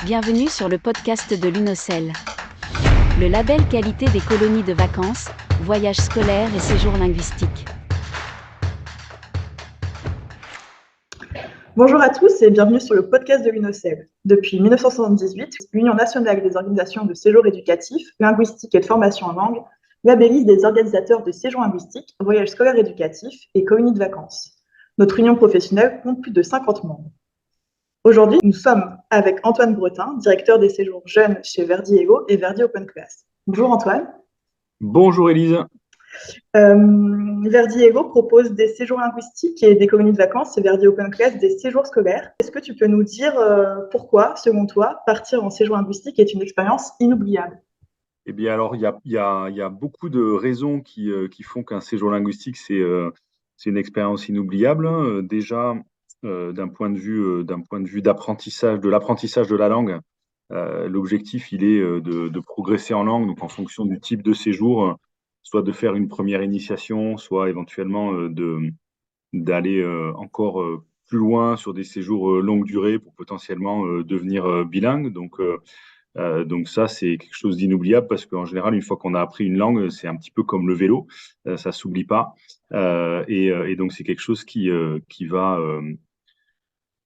Bienvenue sur le podcast de l'UNOCEL. Le label qualité des colonies de vacances, voyages scolaires et séjours linguistiques. Bonjour à tous et bienvenue sur le podcast de l'UNOCEL. Depuis 1978, l'Union nationale des organisations de séjour éducatif, linguistique et de formation en langue labellise des organisateurs de séjours linguistiques, voyages scolaires éducatifs et colonies de vacances. Notre union professionnelle compte plus de 50 membres. Aujourd'hui, nous sommes avec Antoine Bretin, directeur des séjours jeunes chez Verdi Ego et Verdi Open Class. Bonjour Antoine. Bonjour Élise. Verdi Ego propose des séjours linguistiques et des colonies de vacances et Verdi Open Class des séjours scolaires. Est-ce que tu peux nous dire pourquoi, selon toi, partir en séjour linguistique est une expérience inoubliable ? Eh bien, alors, il y a beaucoup de raisons qui font qu'un séjour linguistique, c'est une expérience inoubliable. Déjà, d'un point de vue d'apprentissage, de l'apprentissage de la langue, l'objectif, il est de progresser en langue, donc en fonction du type de séjour, soit de faire une première initiation, soit éventuellement d'aller encore plus loin sur des séjours longue durée pour potentiellement devenir bilingue. Donc ça, c'est quelque chose d'inoubliable parce qu'en général, une fois qu'on a appris une langue, c'est un petit peu comme le vélo, ça s'oublie pas. Et donc c'est quelque chose qui va,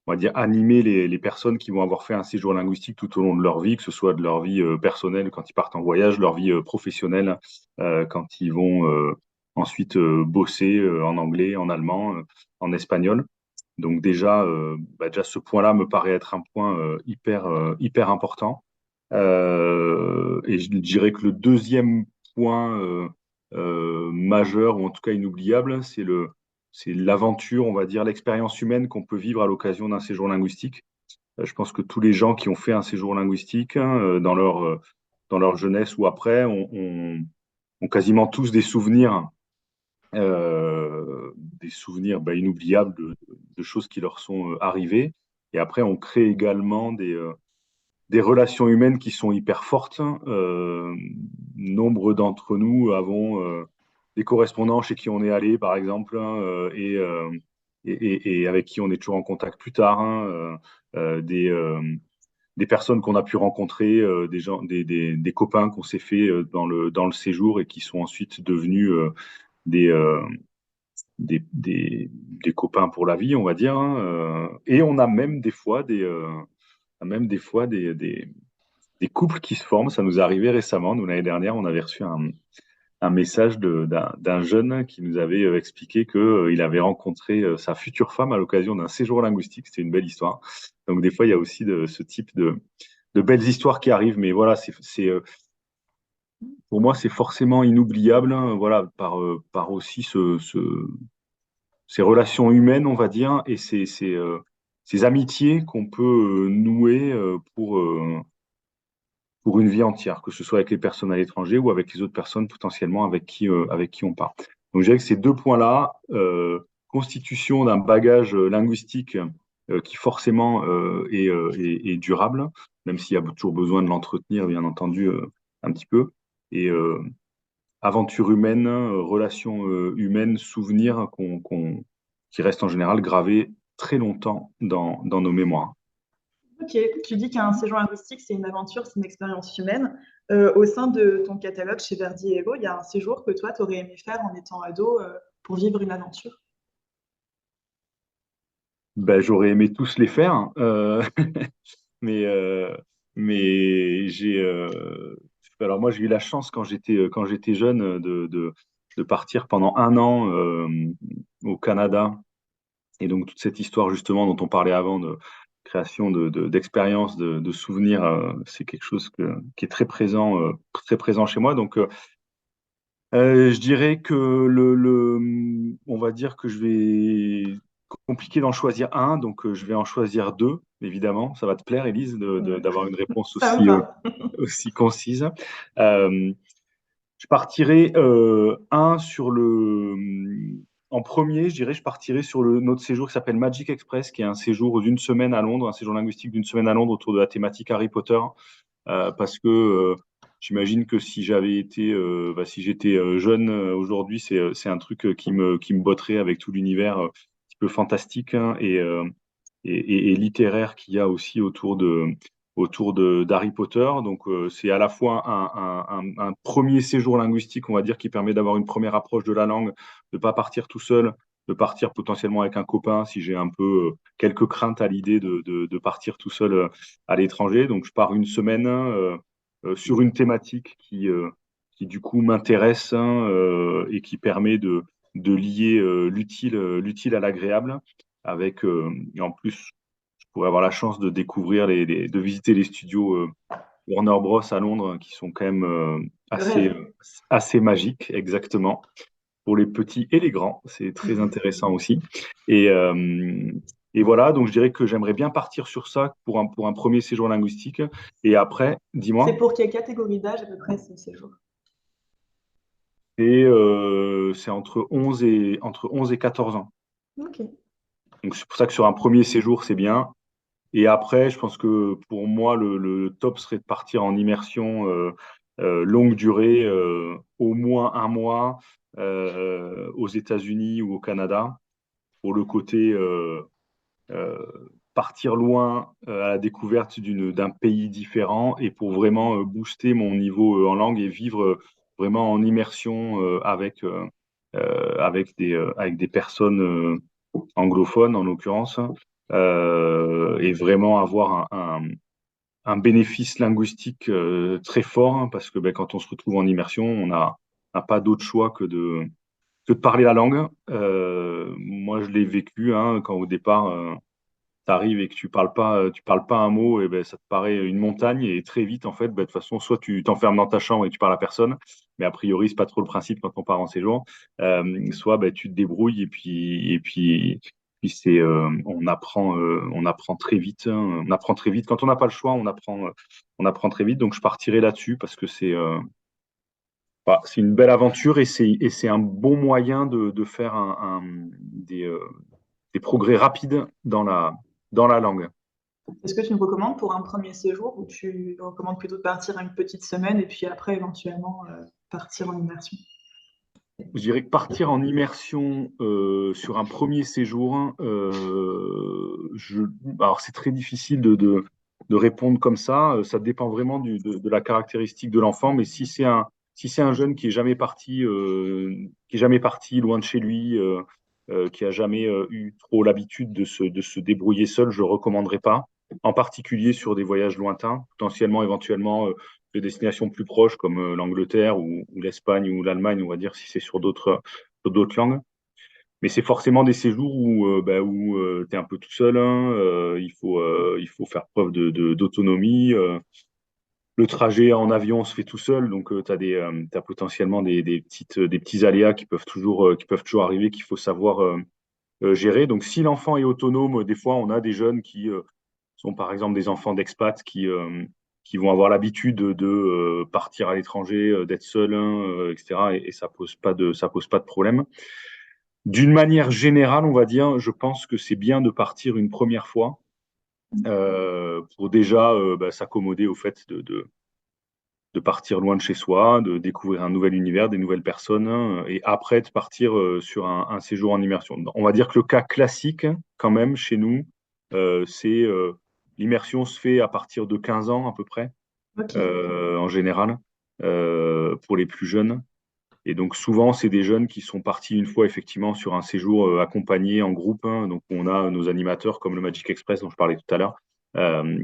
on va dire, animer les personnes qui vont avoir fait un séjour linguistique tout au long de leur vie, que ce soit de leur vie personnelle quand ils partent en voyage, leur vie professionnelle quand ils vont ensuite bosser en anglais, en allemand, en espagnol. Donc déjà ce point-là me paraît être un point hyper important. Et je dirais que le deuxième point majeur, ou en tout cas inoubliable, c'est l'aventure, on va dire, l'expérience humaine qu'on peut vivre à l'occasion d'un séjour linguistique. Je pense que tous les gens qui ont fait un séjour linguistique dans leur jeunesse ou après ont quasiment tous des souvenirs inoubliables de choses qui leur sont arrivées. Et après, on crée également des relations humaines qui sont hyper fortes. Nombre d'entre nous avons des correspondants chez qui on est allé, par exemple, et avec qui on est toujours en contact plus tard. Des personnes qu'on a pu rencontrer, des copains qu'on s'est fait dans le séjour et qui sont ensuite devenus des, euh, des copains pour la vie, on va dire. Et on a même des fois des couples qui se forment. Ça nous est arrivé récemment. Nous, l'année dernière, on avait reçu un message d'un jeune qui nous avait expliqué qu'il avait rencontré sa future femme à l'occasion d'un séjour linguistique. C'était une belle histoire. Donc, des fois, il y a aussi ce type de belles histoires qui arrivent. Mais voilà, pour moi, c'est forcément inoubliable, hein, voilà, par aussi ces relations humaines, on va dire, et ces amitiés qu'on peut nouer pour une vie entière, que ce soit avec les personnes à l'étranger ou avec les autres personnes potentiellement avec qui on part. Donc, je dirais que ces deux points-là, constitution d'un bagage linguistique qui forcément est durable, même s'il y a toujours besoin de l'entretenir, bien entendu, un petit peu, et aventure humaine, relations humaines, souvenirs qui restent en général gravés très longtemps dans nos mémoires. Ok, tu dis qu'un séjour linguistique, c'est une aventure, c'est une expérience humaine. Au sein de ton catalogue chez Verdi Ego, il y a un séjour que toi, tu aurais aimé faire en étant ado pour vivre une aventure. Ben, j'aurais aimé tous les faire, mais, euh, mais alors moi j'ai eu la chance quand j'étais jeune de partir pendant un an au Canada. Et donc, toute cette histoire, justement, dont on parlait avant, de création d'expériences, de souvenirs, c'est quelque chose qui est très présent chez moi. Donc, je dirais que on va dire que je vais compliqué d'en choisir un, donc je vais en choisir deux, évidemment. Ça va te plaire, Élise, d'avoir une réponse Ça me va. aussi concise. Euh, je partirai en premier, je dirais, je partirai sur notre séjour qui s'appelle Magic Express, qui est un séjour d'une semaine à Londres, un séjour linguistique d'une semaine à Londres autour de la thématique Harry Potter, parce que j'imagine que si j'étais jeune aujourd'hui, c'est un truc qui me botterait avec tout l'univers un petit peu fantastique, hein, et littéraire qu'il y a aussi autour d'Harry Potter. Donc, c'est à la fois un premier séjour linguistique, on va dire, qui permet d'avoir une première approche de la langue, de ne pas partir tout seul, de partir potentiellement avec un copain si j'ai un peu quelques craintes à l'idée de partir tout seul à l'étranger. Donc, je pars une semaine sur une thématique qui du coup m'intéresse et qui permet de lier l'utile à l'agréable avec, en plus, je pourrais avoir la chance de découvrir de visiter les studios Warner Bros à Londres, qui sont quand même Le rêve. assez magiques, exactement, pour les petits et les grands. C'est très intéressant aussi. Et, euh, et voilà, donc je dirais que j'aimerais bien partir sur ça pour un premier séjour linguistique. Et après, C'est dis-moi, pour quelle catégorie d'âge à peu près ce séjour? c'est entre onze et 14 ans. Ok. Donc c'est pour ça que sur un premier séjour, c'est bien. Et après, je pense que pour moi, le top serait de partir en immersion longue durée, au moins un mois, aux États-Unis ou au Canada, pour le côté euh, partir loin à la découverte d'un pays différent et pour vraiment booster mon niveau en langue et vivre vraiment en immersion avec des personnes anglophones, en l'occurrence, et vraiment avoir un bénéfice linguistique très fort, hein, parce que ben, quand on se retrouve en immersion, on n'a pas d'autre choix que de parler la langue. Moi, je l'ai vécu hein, quand au départ, tu arrives et que tu parles pas un mot, et ben, ça te paraît une montagne, et très vite, en fait, ben, de toute façon, soit tu t'enfermes dans ta chambre et tu parles à personne, mais a priori, c'est pas trop le principe quand on part en séjour, soit ben, tu te débrouilles puis on apprend très vite, hein. On apprend très vite. Quand on n'a pas le choix, on apprend très vite. Donc, je partirai là-dessus parce que c'est une belle aventure et c'est un bon moyen de faire des progrès rapides dans la langue. Est-ce que tu me recommandes pour un premier séjour ou tu recommandes plutôt de partir une petite semaine et puis après éventuellement partir en immersion? Je dirais que partir en immersion sur un premier séjour, alors c'est très difficile de répondre comme ça. Ça dépend vraiment de la caractéristique de l'enfant. Mais si c'est un jeune qui est jamais parti loin de chez lui, qui a jamais eu trop l'habitude de se débrouiller seul, je ne recommanderais pas. En particulier sur des voyages lointains, potentiellement, éventuellement, de destinations plus proches comme l'Angleterre ou l'Espagne ou l'Allemagne, on va dire, si c'est sur d'autres langues. Mais c'est forcément des séjours où tu es un peu tout seul, hein, il faut faire preuve d'autonomie. Le trajet en avion se fait tout seul, donc tu as potentiellement des petits aléas qui peuvent toujours arriver, qu'il faut savoir gérer. Donc si l'enfant est autonome, des fois on a des jeunes qui sont par exemple des enfants d'expats qui vont avoir l'habitude de partir à l'étranger, d'être seuls, hein, etc. Et ça pose pas de problème. D'une manière générale, on va dire, je pense que c'est bien de partir une première fois pour déjà s'accommoder au fait de partir loin de chez soi, de découvrir un nouvel univers, des nouvelles personnes, hein, et après de partir sur un séjour en immersion. On va dire que le cas classique, quand même, chez nous, c'est l'immersion se fait à partir de 15 ans à peu près, Ok. en général, pour les plus jeunes. Et donc souvent, c'est des jeunes qui sont partis une fois effectivement sur un séjour accompagné en groupe, hein. Donc on a nos animateurs comme le Magic Express dont je parlais tout à l'heure,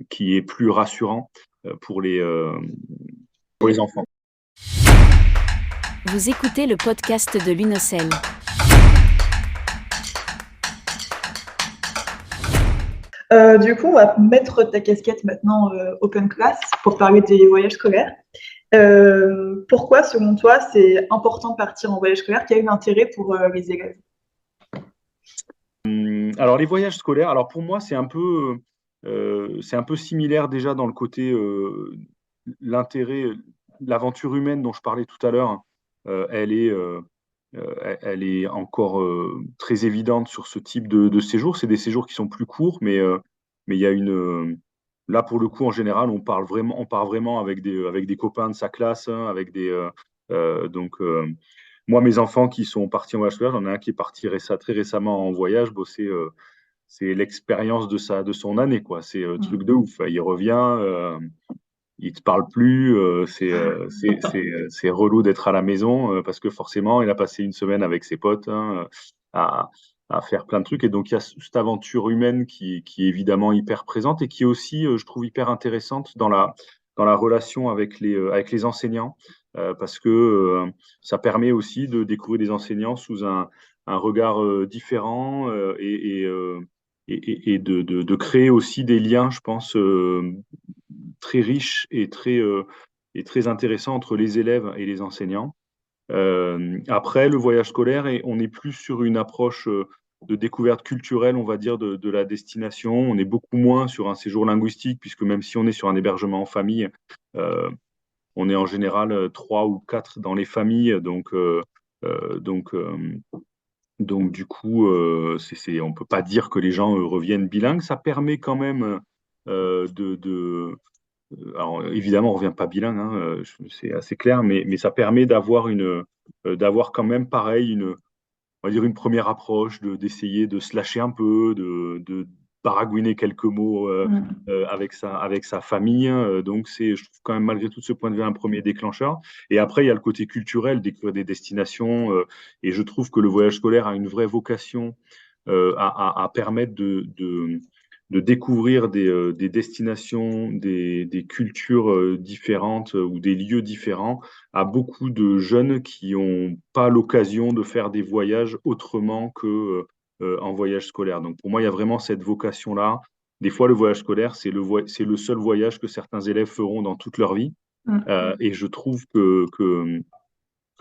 qui est plus rassurant pour pour les enfants. Vous écoutez le podcast de l'UNOCEL. Du coup, on va mettre ta casquette maintenant Open Class pour parler des voyages scolaires. Pourquoi, selon toi, c'est important de partir en voyage scolaire? Quel est l'intérêt pour les élèves? Alors les voyages scolaires, alors pour moi c'est un peu similaire déjà dans le côté l'intérêt, l'aventure humaine dont je parlais tout à l'heure, elle est encore très évidente sur ce type de séjour. C'est des séjours qui sont plus courts, mais il y a là pour le coup en général on part vraiment avec des copains de sa classe, hein, avec donc moi, mes enfants qui sont partis en voyage scolaire, j'en ai un qui est parti très récemment en voyage, bosser l'expérience de son année, quoi. C'est truc de ouf. Il revient, il te parle plus, c'est relou d'être à la maison parce que forcément, il a passé une semaine avec ses potes hein, à, à faire plein de trucs. Et donc, il y a cette aventure humaine qui est évidemment hyper présente et qui est aussi, je trouve, hyper intéressante dans la relation avec les enseignants parce que ça permet aussi de découvrir des enseignants sous un regard différent et de créer aussi des liens, je pense, très riches et très intéressants entre les élèves et les enseignants. Après, le voyage scolaire, on est plus sur une approche de découverte culturelle, on va dire, de la destination. On est beaucoup moins sur un séjour linguistique, puisque même si on est sur un hébergement en famille, euh, on est en général trois ou quatre dans les familles. Euh, donc, euh, donc, du coup, on ne peut pas dire que les gens reviennent bilingues. Ça permet quand même alors, évidemment, on ne revient pas bilingue, hein, c'est assez clair, mais ça permet d'avoir quand même, pareil, on va dire une première approche, d'essayer de se lâcher un peu, de baragouiner quelques mots avec sa famille. Donc, je trouve quand même, malgré tout ce point de vue, un premier déclencheur. Et après, il y a le côté culturel, découvrir des destinations. Et je trouve que le voyage scolaire a une vraie vocation à permettre de découvrir des destinations, des cultures différentes ou des lieux différents à beaucoup de jeunes qui n'ont pas l'occasion de faire des voyages autrement que en voyage scolaire. Donc pour moi, il y a vraiment cette vocation-là. Des fois, le voyage scolaire, c'est le seul voyage que certains élèves feront dans toute leur vie. Et je trouve que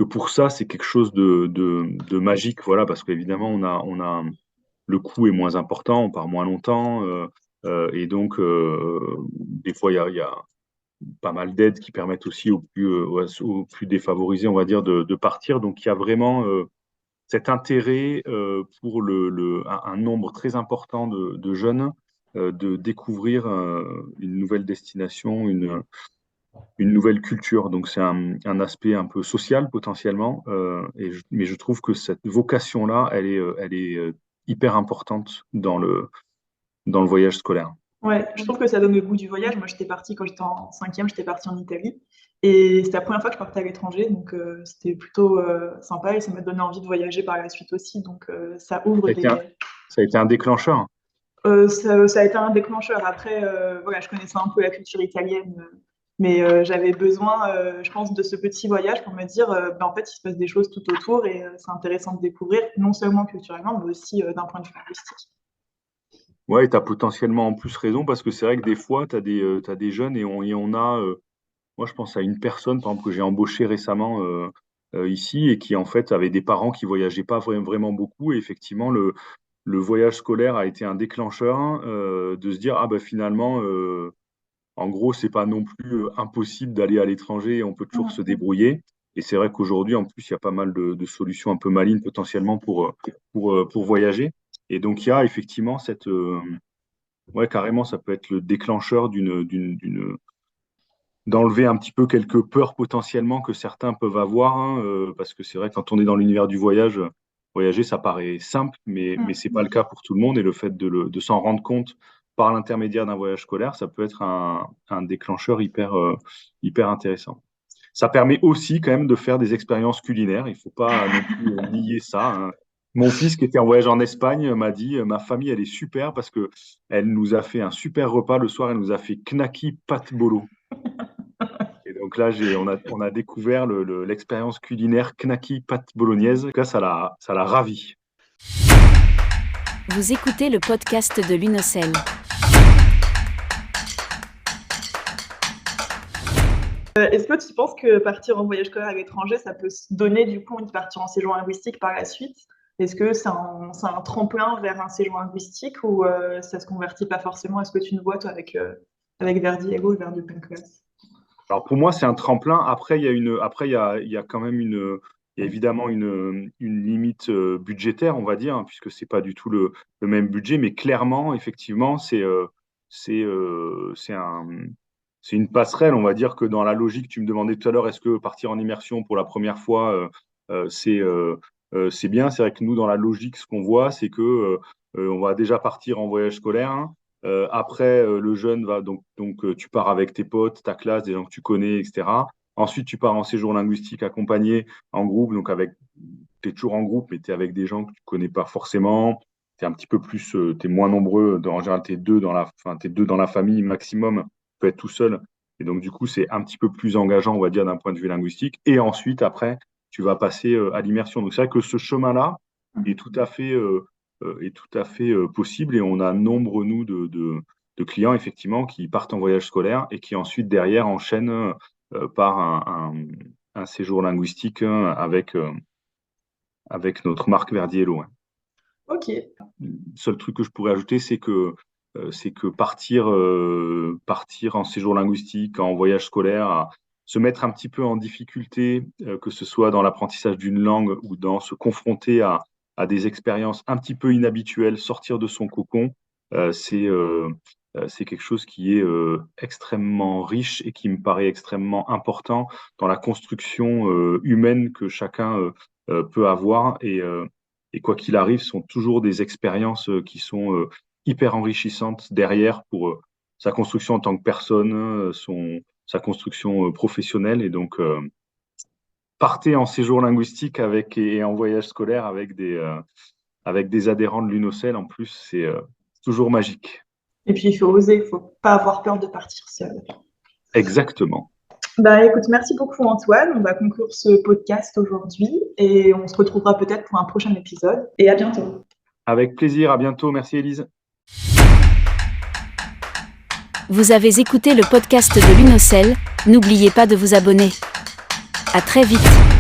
pour ça, c'est quelque chose de magique, voilà, parce qu'évidemment, on a le coût est moins important, on part moins longtemps, et donc des fois il y a pas mal d'aides qui permettent aussi aux plus défavorisés, on va dire, de partir. Donc il y a vraiment cet intérêt pour un nombre très important de jeunes de découvrir une nouvelle destination, une nouvelle culture. Donc c'est un aspect un peu social potentiellement, mais je trouve que cette vocation-là, elle est hyper importante dans le voyage scolaire. Ouais, je trouve que ça donne le goût du voyage. Moi, j'étais partie quand j'étais en cinquième, j'étais partie en Italie. Et c'était la première fois que je partais à l'étranger, donc c'était plutôt sympa et ça m'a donné envie de voyager par la suite aussi. Donc ça ouvre Ça a été des. ça a été un déclencheur. Ça a été un déclencheur. Après, voilà, je connaissais un peu la culture italienne, mais j'avais besoin, je pense, de ce petit voyage pour me dire, ben, en fait, il se passe des choses tout autour et c'est intéressant de découvrir, non seulement culturellement, mais aussi d'un point de vue linguistique. Ouais, tu as potentiellement en plus raison parce que c'est vrai que des fois, tu as t'as des jeunes et on a, moi je pense à une personne par exemple que j'ai embauchée récemment ici et qui en fait avait des parents qui voyageaient pas vraiment beaucoup et effectivement le voyage scolaire a été un déclencheur hein, de se dire ah bah finalement en gros c'est pas non plus impossible d'aller à l'étranger et on peut toujours se débrouiller et c'est vrai qu'aujourd'hui en plus il y a pas mal de solutions un peu malines potentiellement pour voyager et donc il y a effectivement cette ouais, carrément, ça peut être le déclencheur d'enlever un petit peu quelques peurs potentiellement que certains peuvent avoir, hein, parce que c'est vrai, quand on est dans l'univers du voyage, voyager, ça paraît simple, mais c'est pas le cas pour tout le monde. Et le fait de s'en rendre compte par l'intermédiaire d'un voyage scolaire, ça peut être un déclencheur hyper intéressant. Ça permet aussi quand même de faire des expériences culinaires. Il faut pas non plus nier ça, hein. Mon fils qui était en voyage en Espagne m'a dit, ma famille, elle est super parce que elle nous a fait un super repas le soir. Elle nous a fait knacky pâte bolo. Et donc là, on a découvert l'expérience culinaire knacky pâte bolognaise. En tout cas, ça l'a ravi. Vous écoutez le podcast de l'UNOCEL. Est-ce que tu penses que partir en voyage scolaire à l'étranger, ça peut se donner du coup envie de partir en séjour linguistique par la suite? Est-ce que c'est un tremplin vers un séjour linguistique ou ça se convertit pas forcément? Est-ce que tu nous vois toi avec Verdi Ego et Verdi Open Class? Alors pour moi, c'est un tremplin. Après, il y a quand même il y a évidemment une limite budgétaire, on va dire, hein, puisque c'est pas du tout le même budget, mais clairement, effectivement, c'est c'est une passerelle. On va dire que dans la logique, tu me demandais tout à l'heure, est-ce que partir en immersion pour la première fois, c'est bien. C'est vrai que nous, dans la logique, ce qu'on voit, c'est que on va déjà partir en voyage scolaire. Hein. Après, le jeune va donc tu pars avec tes potes, ta classe, des gens que tu connais, etc. Ensuite, tu pars en séjour linguistique accompagné en groupe, donc tu es toujours en groupe, mais tu es avec des gens que tu connais pas forcément. Tu es un petit peu plus, tu es moins nombreux. En général, tu es deux t'es deux dans la famille maximum. Tu peux être tout seul. Et donc, du coup, c'est un petit peu plus engageant, on va dire, d'un point de vue linguistique. Et ensuite, après, tu vas passer à l'immersion. Donc, c'est vrai que ce chemin-là est tout à fait, possible. Et on a nombre, nous, de clients, effectivement, qui partent en voyage scolaire et qui ensuite, derrière, enchaînent par un séjour linguistique avec notre marque Verdiello. Hein. Ok. Le seul truc que je pourrais ajouter, c'est que partir en séjour linguistique, en voyage scolaire, se mettre un petit peu en difficulté, que ce soit dans l'apprentissage d'une langue ou dans se confronter à des expériences un petit peu inhabituelles, sortir de son cocon, c'est quelque chose qui est extrêmement riche et qui me paraît extrêmement important dans la construction humaine que chacun peut avoir. Et quoi qu'il arrive, ce sont toujours des expériences qui sont hyper enrichissantes derrière pour sa construction en tant que personne, sa construction professionnelle. Et donc, partez en séjour linguistique et en voyage scolaire avec des adhérents de l'UNOCEL. En plus, c'est toujours magique. Et puis, il faut oser, il ne faut pas avoir peur de partir seul. Exactement. Écoute, merci beaucoup Antoine. On va conclure ce podcast aujourd'hui et on se retrouvera peut-être pour un prochain épisode. Et à bientôt. Avec plaisir, à bientôt. Merci Élise. Vous avez écouté le podcast de l'UNOCEL. N'oubliez pas de vous abonner. À très vite.